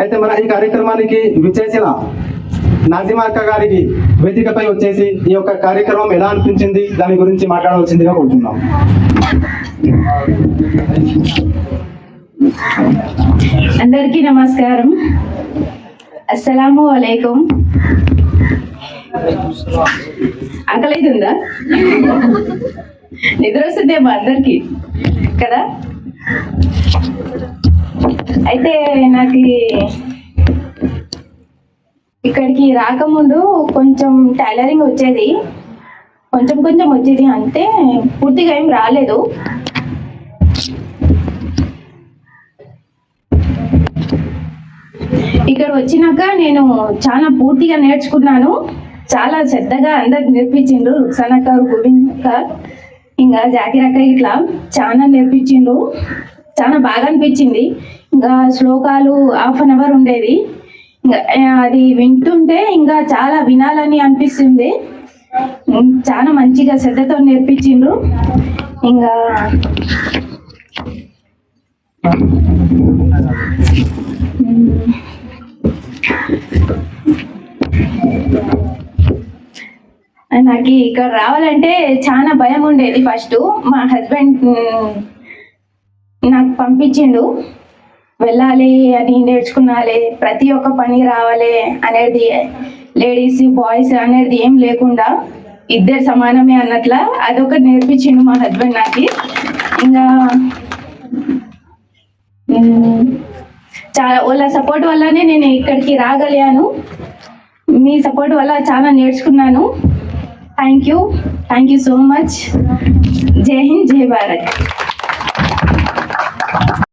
అయితే మన ఈ కార్యక్రమానికి విచ్చేసిన నాజిమా అక్క గారికి వేదికపై వచ్చేసి ఈ యొక్క కార్యక్రమం ఎలా అనిపించింది దాని గురించి మాట్లాడవలసిందిగా కోరుతున్నాం. అందరికీ నమస్కారం. అస్సలాము అలైకుం. ఆకలితుందా? నిద్ర వస్తుందేమో అందరికి కదా. అయితే నాకు ఇక్కడికి రాకముందు కొంచెం టైలరింగ్ వచ్చేది, కొంచెం వచ్చేది, అంతే పూర్తిగా ఏం రాలేదు. ఇక్కడ వచ్చినాక నేను చాలా పూర్తిగా నేర్చుకున్నాను. చాలా శ్రద్ధగా అందరికి నేర్పించిండ్రు. రుక్సానా అక్క, గోవింద్ అక్క, ఇంకా జాకిర్ అక్క ఇట్లా చాలా నేర్పించిండ్రు. చాలా బాగా అనిపించింది. ఇంకా శ్లోకాలు 1/2 అవర్ ఉండేది. ఇంకా అది వింటుంటే ఇంకా చాలా వినాలని అనిపిస్తుంది. చాలా మంచిగా శ్రద్ధతో నేర్పించిండ్రు. ఇంకా నాకు ఇక్కడ రావాలంటే చాలా భయం ఉండేది. ఫస్ట్ మా హస్బెండ్ నాకు పంపించిండు, వెళ్ళాలి అని, నేర్చుకున్నాలి, ప్రతి ఒక్క పని రావాలి అనేది, లేడీస్ బాయ్స్ అనేది ఏం లేకుండా ఇద్దరు సమానమే అన్నట్ల అదొకటి నేర్పించిండు మా హస్బెండ్ నాకు. ఇంకా చాలా వాళ్ళ సపోర్ట్ వల్లనే నేను ఇక్కడికి రాగలిగాను. మీ సపోర్ట్ వల్ల చాలా నేర్చుకున్నాను. Thank you so much. జై హింద్, జై భారత్.